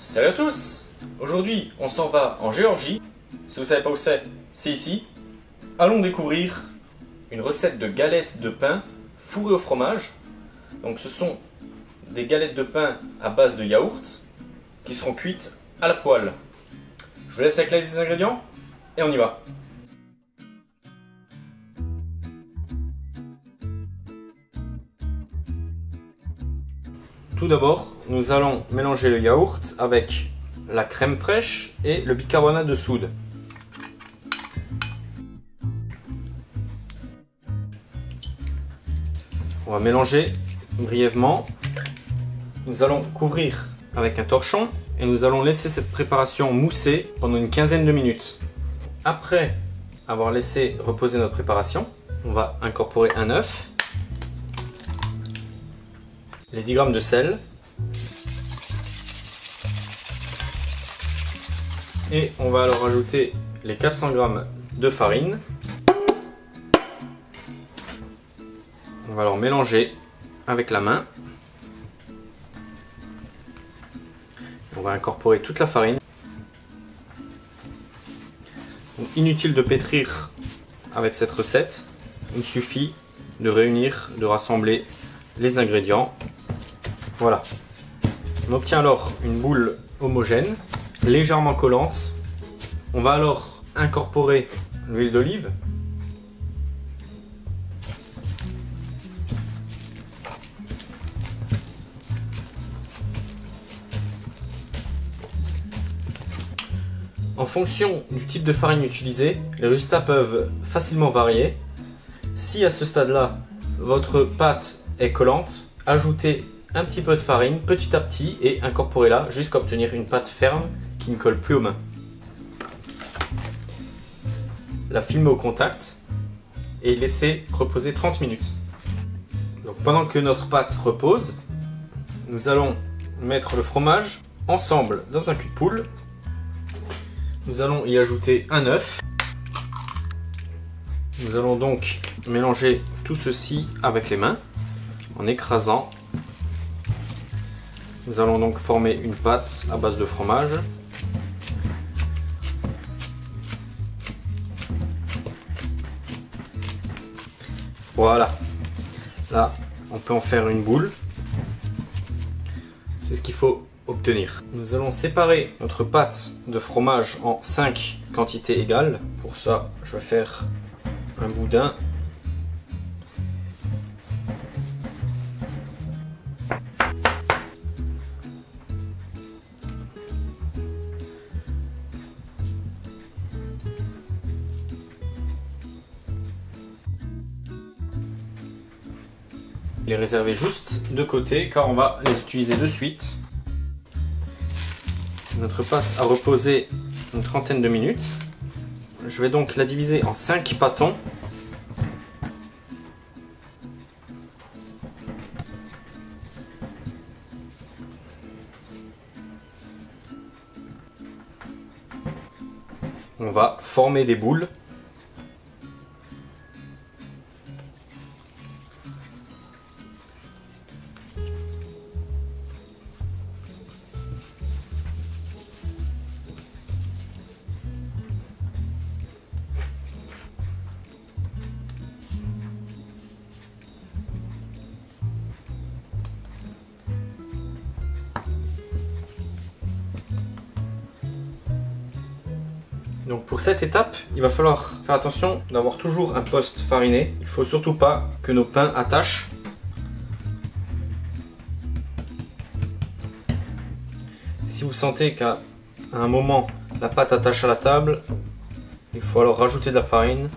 Salut à tous! Aujourd'hui, on s'en va en Géorgie. Si vous ne savez pas où c'est ici. Allons découvrir une recette de galettes de pain fourrées au fromage. Donc ce sont des galettes de pain à base de yaourt qui seront cuites à la poêle. Je vous laisse avec la liste des ingrédients et on y va. Tout d'abord, nous allons mélanger le yaourt avec la crème fraîche et le bicarbonate de soude. On va mélanger brièvement. Nous allons couvrir avec un torchon et nous allons laisser cette préparation mousser pendant une quinzaine de minutes. Après avoir laissé reposer notre préparation, on va incorporer un œuf, les 10 g de sel et on va alors ajouter les 400 g de farine. On va alors mélanger avec la main. On va incorporer toute la farine. Donc, inutile de pétrir avec cette recette. Il suffit de réunir, de rassembler les ingrédients. Voilà. On obtient alors une boule homogène, légèrement collante. On va alors incorporer l'huile d'olive. En fonction du type de farine utilisée, les résultats peuvent facilement varier. Si à ce stade-là, votre pâte est collante, ajoutez un petit peu de farine petit à petit et incorporez-la jusqu'à obtenir une pâte ferme qui ne colle plus aux mains. La filmez au contact et laissez reposer 30 minutes. Donc, pendant que notre pâte repose, nous allons mettre le fromage ensemble dans un cul de poule. Nous allons y ajouter un œuf. Nous allons donc mélanger tout ceci avec les mains en écrasant. Nous allons donc former une pâte à base de fromage. Voilà. Là, on peut en faire une boule. C'est ce qu'il faut obtenir. Nous allons séparer notre pâte de fromage en 5 quantités égales. Pour ça, je vais faire un boudin. Les réserver juste de côté car on va les utiliser de suite. Notre pâte a reposé une trentaine de minutes. Je vais donc la diviser en 5 pâtons. On va former des boules. Donc pour cette étape, il va falloir faire attention d'avoir toujours un poste fariné. Il ne faut surtout pas que nos pains attachent. Si vous sentez qu'à un moment la pâte attache à la table, il faut alors rajouter de la farine.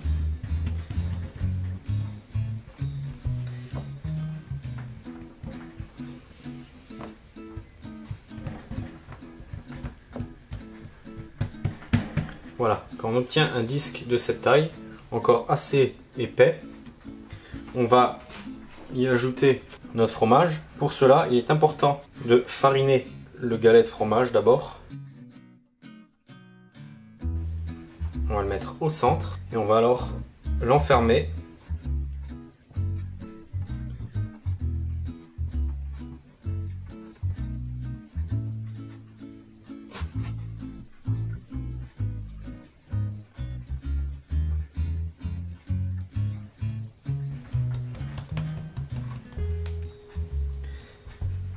Voilà, quand on obtient un disque de cette taille, encore assez épais, on va y ajouter notre fromage. Pour cela, il est important de fariner le galet de fromage d'abord. On va le mettre au centre et on va alors l'enfermer.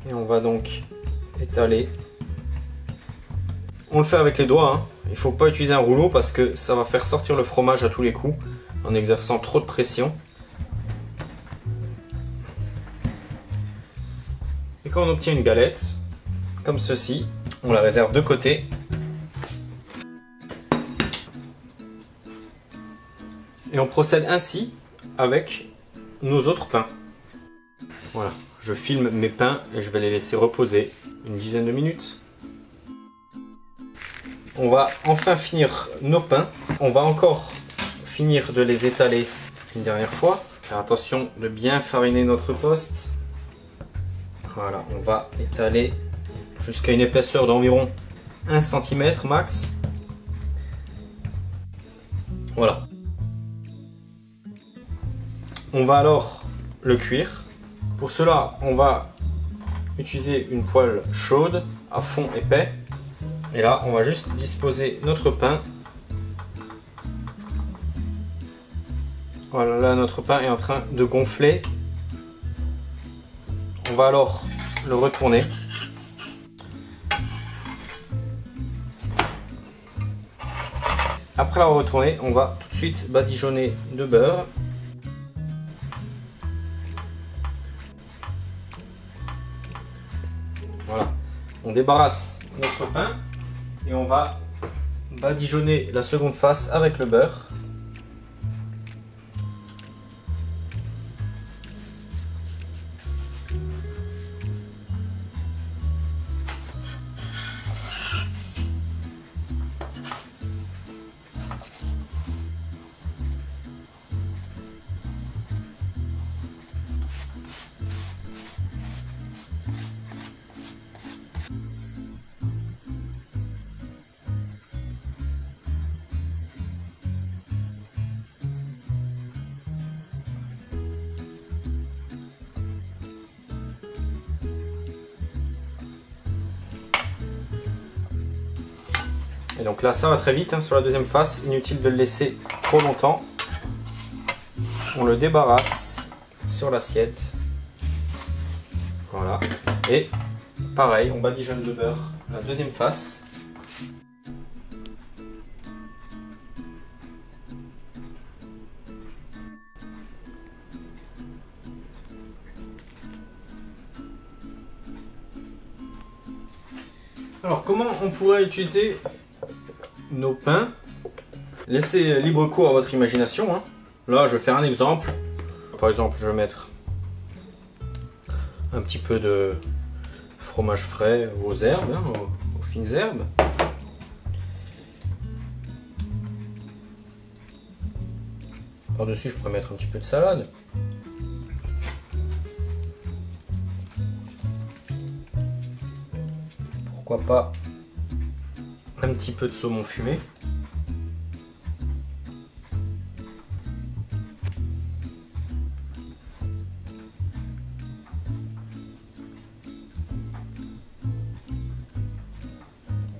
Et on va donc étaler. On le fait avec les doigts, hein. Il ne faut pas utiliser un rouleau parce que ça va faire sortir le fromage à tous les coups en exerçant trop de pression. Et quand on obtient une galette, comme ceci, on la réserve de côté. Et on procède ainsi avec nos autres pains. Voilà, je filme mes pains et je vais les laisser reposer une dizaine de minutes. On va enfin finir nos pains. On va encore finir de les étaler une dernière fois. Faire attention de bien fariner notre poste. Voilà, on va étaler jusqu'à une épaisseur d'environ 1 cm max. Voilà. On va alors le cuire. Pour cela, on va utiliser une poêle chaude à fond épais. Et là, on va juste disposer notre pain. Voilà, là, notre pain est en train de gonfler. On va alors le retourner. Après l'avoir retourné, on va tout de suite badigeonner de beurre. Voilà, on débarrasse notre pain et on va badigeonner la seconde face avec le beurre. Et donc là, ça va très vite hein, sur la deuxième face. Inutile de le laisser trop longtemps. On le débarrasse sur l'assiette. Voilà. Et pareil, on badigeonne de beurre la deuxième face. Alors, comment on pourrait utiliser nos pains? Laissez libre cours à votre imagination. Hein. Là, je vais faire un exemple. Par exemple, je vais mettre un petit peu de fromage frais aux herbes, hein, aux fines herbes. Par-dessus, je pourrais mettre un petit peu de salade. Pourquoi pas un petit peu de saumon fumé.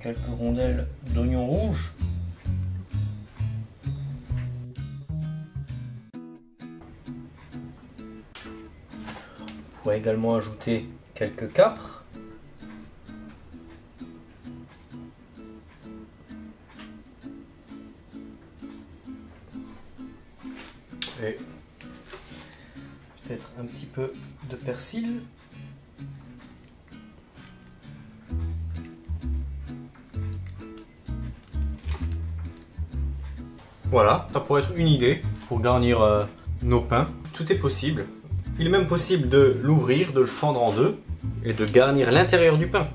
Quelques rondelles d'oignon rouge. On pourrait également ajouter quelques capres. Et peut-être un petit peu de persil. Voilà, ça pourrait être une idée pour garnir nos pains. Tout est possible. Il est même possible de l'ouvrir, de le fendre en deux et de garnir l'intérieur du pain.